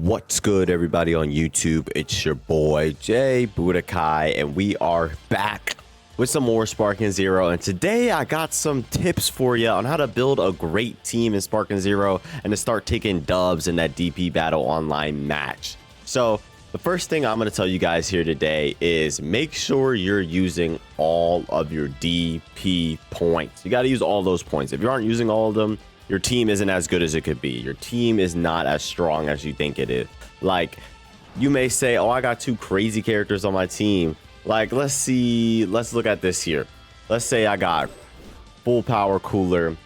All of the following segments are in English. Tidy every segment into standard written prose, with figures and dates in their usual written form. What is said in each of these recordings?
What's good, everybody on YouTube? It's your boy Jay Budokai, and we are back with some more Sparking Zero. And today I got some tips for you on how to build a great team in Sparking Zero and to start taking dubs in that DP Battle Online match. So the first thing I'm going to tell you guys here today is make sure you're using all of your DP points. You got to use all those points. If you aren't using all of them, your team isn't as good as it could be. Your team is not as strong as you think it is. Like, you may say, oh, I got two crazy characters on my team. Like, let's look at this here. Let's say I got full power cooler.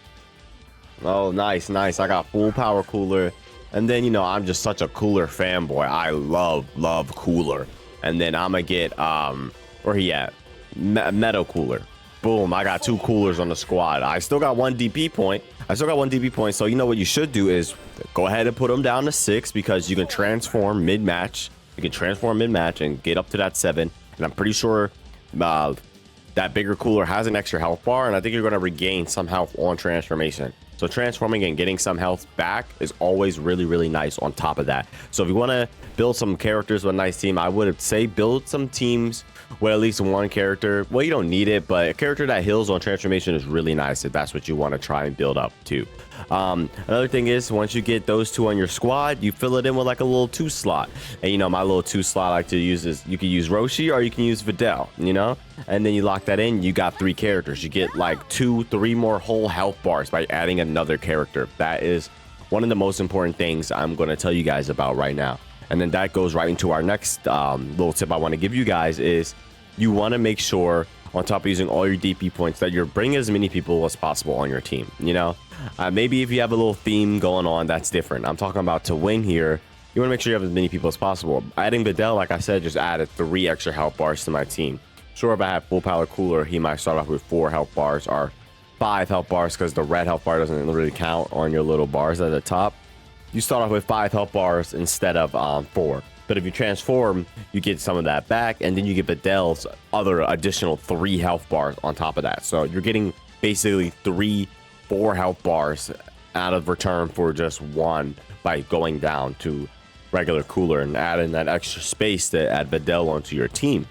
Oh, nice. I got full power cooler. And then, you know, I'm just such a cooler fanboy. I love cooler. And then I'm gonna get, where he at? Metal cooler. Boom, I got two coolers on the squad. I still got one DP point. So you know what you should do is go ahead and put them down to 6 because you can transform mid-match. And get up to that 7. And I'm pretty sure that bigger cooler has an extra health bar. And I think you're going to regain some health on transformation. So transforming and getting some health back is always really nice on top of that. So if you want to build some characters with a nice team, I would say build some teams with at least one character. Well, you don't need it, but a character that heals on transformation is really nice if that's what you want to try and build up to. Another thing is, once you get those two on your squad, you fill it in with like a little 2 slot. And you know, my little 2 slot I like to use is, you can use Roshi or you can use Videl, you know, and then you lock that in, you got 3 characters. You get like 2-3 more whole health bars by adding another character. That is one of the most important things I'm going to tell you guys about right now. And then that goes right into our next little tip I want to give you guys is you want to make sure, on top of using all your DP points, that you're bringing as many people as possible on your team. You know, maybe if you have a little theme going on, that's different. I'm talking about to win here. You want to make sure you have as many people as possible. Adding Videl, like I said, just added 3 extra health bars to my team. Sure, if I have full power cooler, he might start off with 4 health bars or 5 health bars because the red health bar doesn't really count on your little bars at the top. You start off with 5 health bars instead of 4. But if you transform, you get some of that back, and then you get Videl's other additional 3 health bars on top of that. So you're getting basically 4 health bars out of return for just 1 by going down to regular cooler and adding that extra space to add Videl onto your team.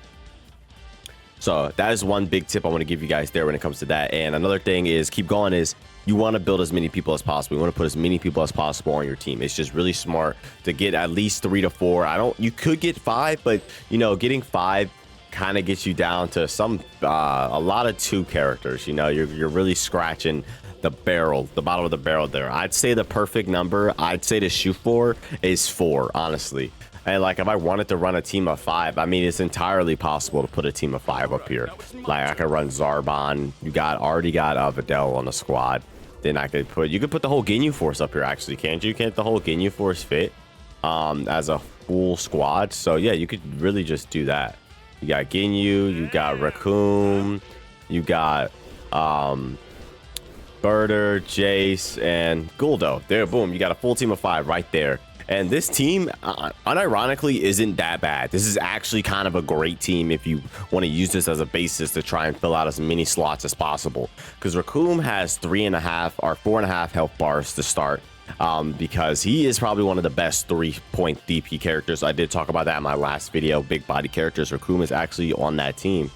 So that is one big tip I want to give you guys there when it comes to that. And another thing is, keep going, is you want to build as many people as possible. You want to put as many people as possible on your team. It's just really smart to get at least 3 to 4. You could get 5, but you know, getting 5 kind of gets you down to a lot of 2 characters. You know, you're really scratching the bottom of the barrel there. I'd say the perfect number I'd say to shoot for is 4, honestly. And like, if I wanted to run a team of 5, I mean, it's entirely possible to put a team of 5 up here. Like, I could run Zarbon. You already got Videl on the squad. Then you could put the whole Ginyu Force up here, actually, can't you? Can't the whole Ginyu Force fit as a full squad? So yeah, you could really just do that. You got Ginyu, you got Raccoon, you got Birder, Jace, and Guldo. There, boom, you got a full team of 5 right there. And this team, unironically, isn't that bad. This is actually kind of a great team if you want to use this as a basis to try and fill out as many slots as possible. Because Raccoon has 3.5 or 4.5 health bars to start. Because he is probably one of the best 3-point DP characters. I did talk about that in my last video. Big body characters. Raccoon is actually on that team.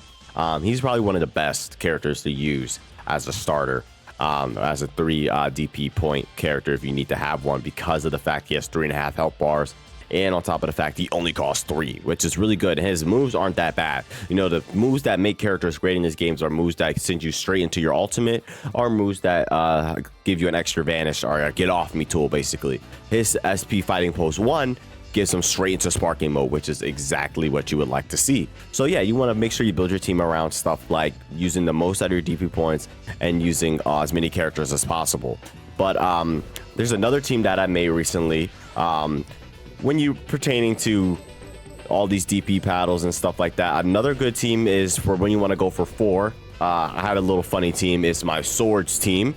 He's probably one of the best characters to use as a starter. As a 3 DP point character if you need to have one, because of the fact he has 3.5 health bars, and on top of the fact he only costs 3, which is really good. His moves aren't that bad. You know, the moves that make characters great in these games are moves that send you straight into your ultimate, or moves that give you an extra vanish or a get off me tool. Basically, his SP fighting pose 1 gives them straight into sparking mode, which is exactly what you would like to see. So yeah, you want to make sure you build your team around stuff like using the most out of your DP points and using as many characters as possible. But there's another team that I made recently. When you pertaining to all these DP paddles and stuff like that, another good team is for when you want to go for 4. I had a little funny team. It's my swords team.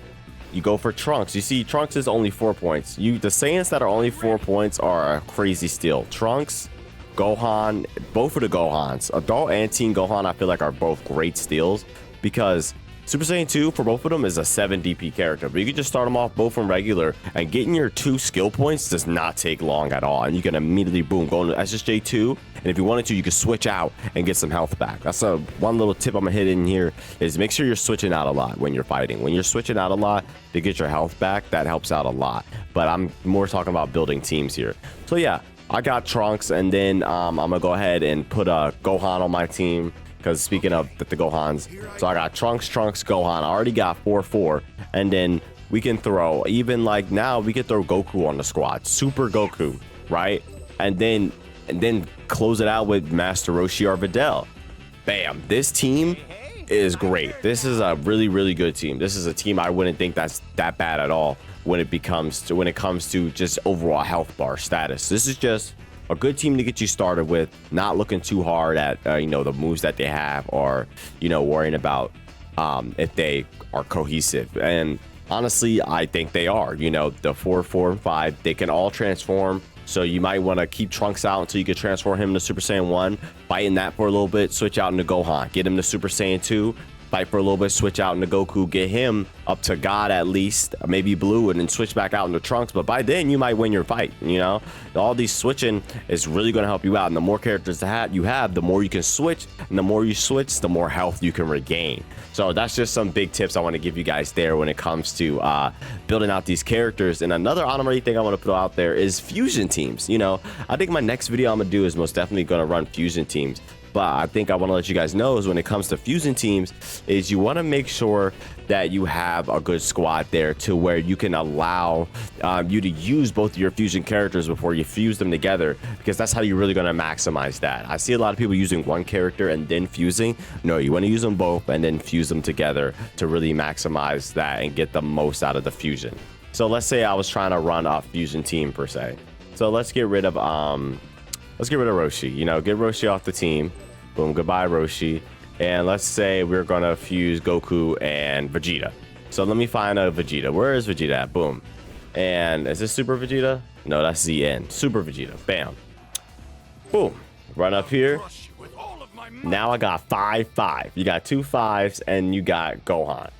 You go for Trunks. You see, Trunks is only 4 points. The Saiyans that are only 4 points are a crazy steal. Trunks, Gohan, both of the Gohans, Adult and Teen Gohan, I feel like are both great steals because Super Saiyan 2 for both of them is a 7 DP character, but you can just start them off both from regular, and getting your 2 skill points does not take long at all, and you can immediately boom go into SSJ 2, and if you wanted to, you can switch out and get some health back. That's one little tip I'm gonna hit in here is make sure you're switching out a lot when you're fighting. When you're switching out a lot to get your health back, that helps out a lot. But I'm more talking about building teams here. So yeah, I got Trunks, and then I'm gonna go ahead and put Gohan on my team. Because speaking of the Gohans, so I got Trunks, Gohan. I already got 4-4, and then we can throw even like now we could throw Goku on the squad, Super Goku, right? And then close it out with Master Roshi or Videl. Bam! This team is great. This is a really good team. This is a team I wouldn't think that's that bad at all when it comes to just overall health bar status. This is just a good team to get you started with, not looking too hard at the moves that they have, or worrying about if they are cohesive. And honestly, I think they are. The 4, 4, and 5, they can all transform. So you might want to keep Trunks out until you can transform him to Super Saiyan 1, fight in that for a little bit, switch out into Gohan, get him to Super Saiyan 2, fight for a little bit, switch out into Goku, get him up to God at least, maybe Blue, and then switch back out into Trunks. But by then you might win your fight. All these switching is really going to help you out, and the more characters you have, the more you can switch, and the more you switch, the more health you can regain. So that's just some big tips I want to give you guys there when it comes to building out these characters. And another honorary thing I want to put out there is fusion teams. I think my next video I'm gonna do is most definitely going to run fusion teams. But I think I want to let you guys know is when it comes to fusion teams is you want to make sure that you have a good squad there to where you can allow you to use both of your fusion characters before you fuse them together, because that's how you're really going to maximize that. I see a lot of people using one character and then fusing. No, you want to use them both and then fuse them together to really maximize that and get the most out of the fusion. So let's say I was trying to run a fusion team per se. So let's get rid of Roshi. Get Roshi off the team. Boom, goodbye Roshi. And let's say we're gonna fuse Goku and Vegeta. So let me find a Vegeta. Where is Vegeta at? Boom. And is this Super Vegeta? No, that's ZN. Super Vegeta. Bam. Boom. Run up here. Now I got 5-5. You got 2 5s and you got Gohan.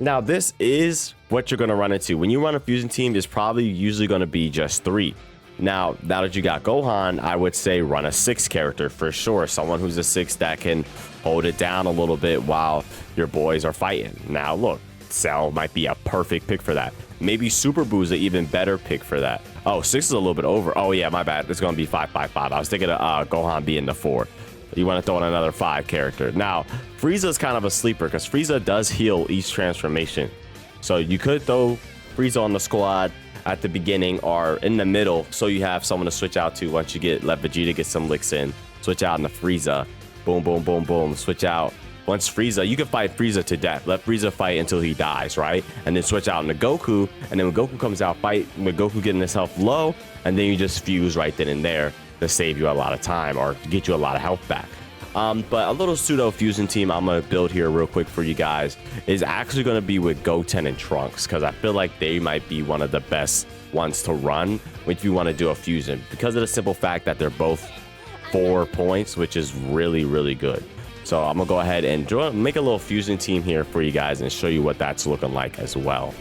Now this is what you're gonna run into. When you run a fusion team, it's probably usually gonna be just 3. Now that you got Gohan, I would say run a 6 character for sure. Someone who's a 6 that can hold it down a little bit while your boys are fighting. Now look, Cell might be a perfect pick for that. Maybe Super Boo's an even better pick for that. Oh, 6 is a little bit over. Oh yeah, my bad. It's gonna be 5-5-5. I was thinking of Gohan being the 4. You want to throw in another 5 character. Now Frieza is kind of a sleeper because Frieza does heal each transformation. So you could throw Frieza on the squad at the beginning or in the middle, so you have someone to switch out to once you let Vegeta get some licks in. Switch out into Frieza. Boom, boom, boom, boom. Switch out. Once Frieza, you can fight Frieza to death. Let Frieza fight until he dies, right? And then switch out into Goku. And then when Goku comes out, fight with Goku getting his health low. And then you just fuse right then and there to save you a lot of time or to get you a lot of health back. But a little pseudo fusion team I'm going to build here real quick for you guys is actually going to be with Goten and Trunks, because I feel like they might be one of the best ones to run if you want to do a fusion, because of the simple fact that they're both 4 points, which is really good. So I'm gonna go ahead and make a little fusion team here for you guys and show you what that's looking like as well.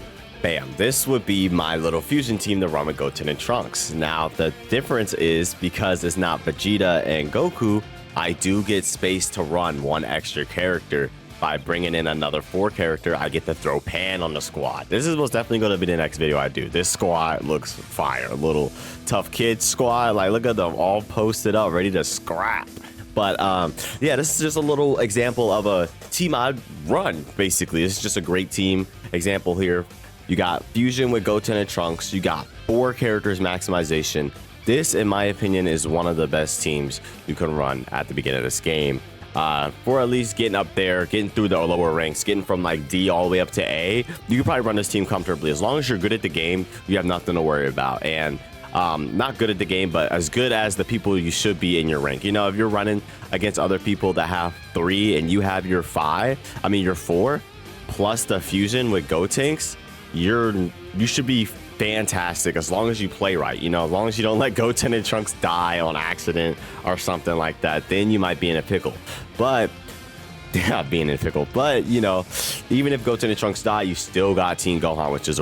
Bam, this would be my little fusion team to run with Goten and Trunks. Now the difference is because it's not Vegeta and Goku, I do get space to run 1 extra character. By bringing in another 4 character, I get to throw Pan on the squad. This is most definitely going to be the next video I do. This squad looks fire. A little tough kid squad. Like, look at them all posted up, ready to scrap. But yeah, this is just a little example of a team I'd run, basically. This is just a great team example here. You got fusion with Goten and Trunks. You got 4 characters maximization. This, in my opinion, is one of the best teams you can run at the beginning of this game. For at least getting up there, getting through the lower ranks, getting from like D all the way up to A, you can probably run this team comfortably. As long as you're good at the game, you have nothing to worry about. And not good at the game, but as good as the people you should be in your rank. You know, if you're running against other people that have 3 and you have your 4, plus the fusion with Gotenks, you should be fantastic as long as you play right. You know, as long as you don't let Goten and Trunks die on accident or something like that, then you might be in a pickle. But being in pickle. But you know, even if Goten and Trunks die, you still got Teen Gohan, which is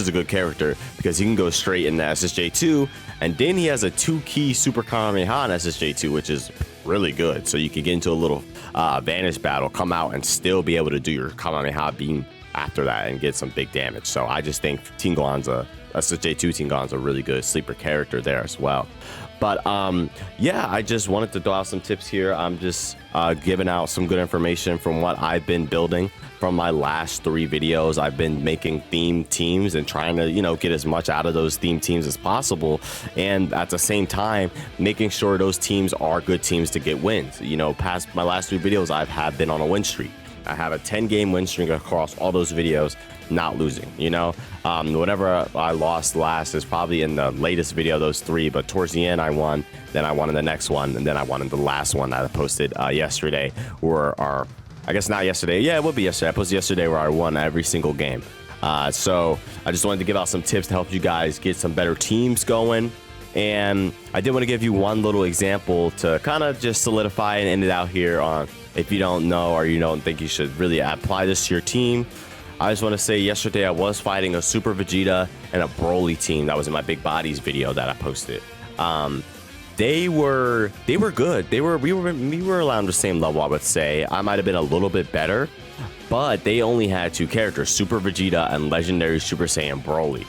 a good character because he can go straight into SSJ2, and then he has a 2-key Super Kamehameha in SSJ2, which is really good. So you can get into a little Vanish battle, come out, and still be able to do your Kamehameha beam after that and get some big damage. So I just think Teen Gohan's SSJ2 Teen Gohan's a really good sleeper character there as well. But yeah, I just wanted to throw out some tips here. I'm just giving out some good information from what I've been building from my last 3 videos. I've been making theme teams and trying to, you know, get as much out of those theme teams as possible. And at the same time, making sure those teams are good teams to get wins. You know, past my last 3 videos, have been on a win streak. I have a 10-game win streak across all those videos, not losing. You know, whatever I lost last is probably in the latest video, those 3, but towards the end I won, then I won in the next one, and then I won in the last one that I posted yesterday, I guess not yesterday. Yeah, it would be yesterday. I posted yesterday where I won every single game. So I just wanted to give out some tips to help you guys get some better teams going. And I did want to give you one little example to kind of just solidify and end it out here on if you don't know or you don't think you should really apply this to your team. I just want to say yesterday I was fighting a Super Vegeta and a Broly team that was in my Big Bodies video that I posted. They were good. We were around the same level, I would say. I might have been a little bit better, but they only had 2 characters, Super Vegeta and Legendary Super Saiyan Broly.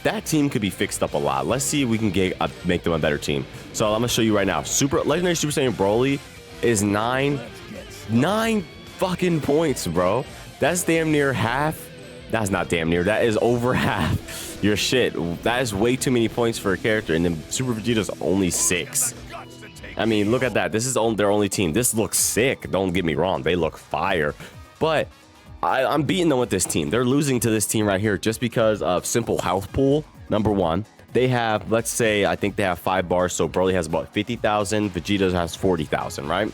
That team could be fixed up a lot. Let's see if we can make them a better team. So I'm gonna show you right now. Legendary Super Saiyan Broly is 9 fucking points, bro. That's damn near half. That's not damn near. That is over half your shit. That is way too many points for a character. And then Super Vegeta's only 6. I mean, look at that. This is their only team. This looks sick. Don't get me wrong. They look fire. But I'm beating them with this team. They're losing to this team right here just because of simple health pool. Number 1. They have, let's say, I think they have 5 bars. So Broly has about 50,000. Vegeta has 40,000, right?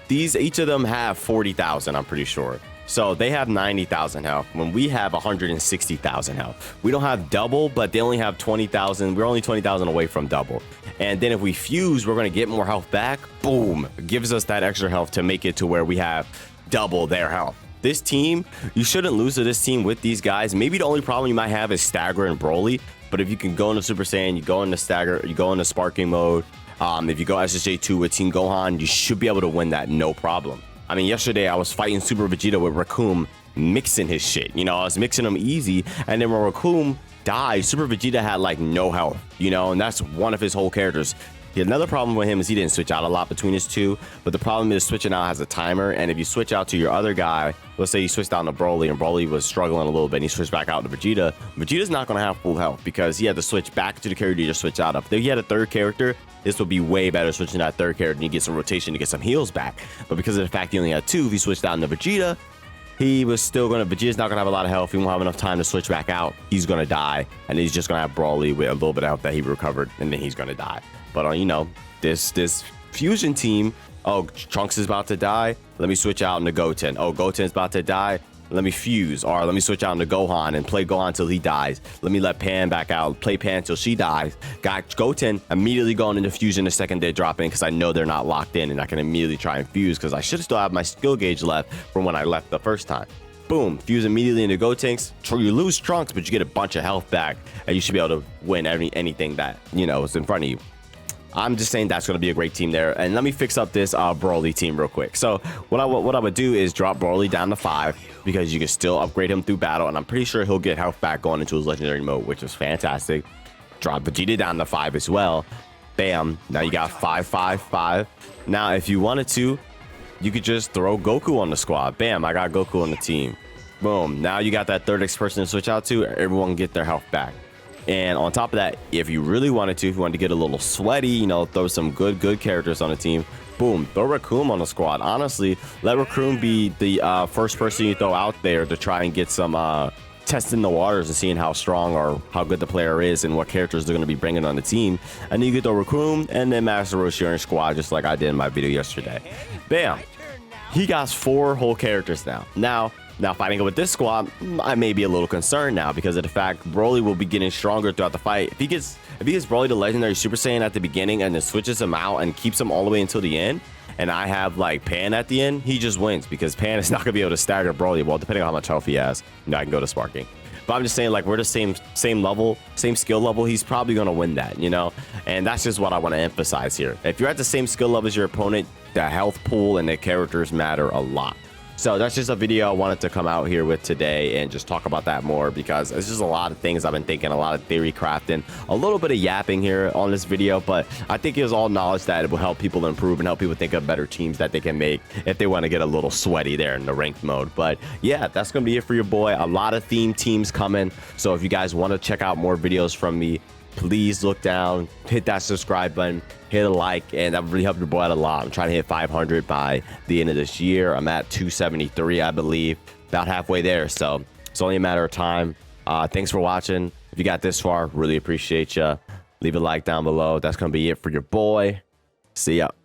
Each of them have 40,000, I'm pretty sure. So they have 90,000 health when we have 160,000 health. We don't have double, but they only have 20,000. We're only 20,000 away from double. And then if we fuse, we're going to get more health back. Boom. It gives us that extra health to make it to where we have double their health. This team, you shouldn't lose to this team with these guys. Maybe the only problem you might have is Stagger and Broly. But if you can go into Super Saiyan, you go into Stagger, you go into Sparking mode. If you go SSJ2 with Teen Gohan, you should be able to win that no problem. I mean, yesterday I was fighting Super Vegeta with Raccoon, mixing his shit. You know, I was mixing him easy, and then when Raccoon died, Super Vegeta had like no health, you know, and that's one of his whole characters. Another problem with him is he didn't switch out a lot between his 2, but the problem is switching out has a timer, and if you switch out to your other guy, let's say you switched down to Broly and Broly was struggling a little bit and he switched back out to Vegeta, Vegeta's not going to have full health because he had to switch back to the character you just switch out of. If he had a 3rd character, this would be way better switching that 3rd character and you get some rotation to get some heals back. But because of the fact he only had 2, if he switched down to Vegeta, Vegeta's not gonna have a lot of health. He won't have enough time to switch back out. He's gonna die, and he's just gonna have Broly with a little bit of health that he recovered, and then he's gonna die. But you know, this fusion team. Oh, Trunks is about to die. Let me switch out into Goten. Oh, Goten's about to die. Let me fuse. Or let me switch out into Gohan and play Gohan till he dies. Let me let Pan back out. Play Pan till she dies. Got Goten immediately going into fusion the second they drop in because I know they're not locked in and I can immediately try and fuse because I should still have my skill gauge left from when I left the first time. Boom, fuse immediately into Gotenks. You lose Trunks, but you get a bunch of health back and you should be able to win anything that, you know, is in front of you. I'm just saying that's going to be a great team there. And let me fix up this Broly team real quick. So what I would do is drop Broly down to 5 because you can still upgrade him through battle. And I'm pretty sure he'll get health back going into his legendary mode, which is fantastic. Drop Vegeta down to 5 as well. Bam. Now you got 5, 5, 5. Now, if you wanted to, you could just throw Goku on the squad. Bam. I got Goku on the team. Boom. Now you got that 3rd person to switch out to. Everyone get their health back. And on top of that, if you really wanted to, if you wanted to get a little sweaty, you know, throw some good characters on the team, boom, throw Raccoon on the squad. Honestly, let Raccoon be the first person you throw out there to try and get some testing the waters and seeing how strong or how good the player is and what characters they're going to be bringing on the team. And then you get the Raccoon and then Master Roshi on your squad, just like I did in my video yesterday. Bam. He got 4 whole characters now. Now fighting with this squad, I may be a little concerned now because of the fact Broly will be getting stronger throughout the fight. If he gets Broly to Legendary Super Saiyan at the beginning and then switches him out and keeps him all the way until the end, and I have like Pan at the end, he just wins because Pan is not gonna be able to stagger Broly. Well, depending on how much health he has, I can go to Sparking. But I'm just saying, like, we're the same level, same skill level. He's probably gonna win that, you know. And that's just what I want to emphasize here. If you're at the same skill level as your opponent, the health pool and the characters matter a lot. So that's just a video I wanted to come out here with today and just talk about that more, because it's just a lot of things I've been thinking, a lot of theory crafting, a little bit of yapping here on this video, but I think it was all knowledge that it will help people improve and help people think of better teams that they can make if they want to get a little sweaty there in the ranked mode. But yeah, that's going to be it for your boy. A lot of theme teams coming. So if you guys want to check out more videos from me, please look down, hit that subscribe button, hit a like, and that would really help your boy out a lot. I'm trying to hit 500 by the end of this year. I'm at 273, I believe, about halfway there. So it's only a matter of time. Thanks for watching. If you got this far, really appreciate you. Leave a like down below. That's going to be it for your boy. See ya.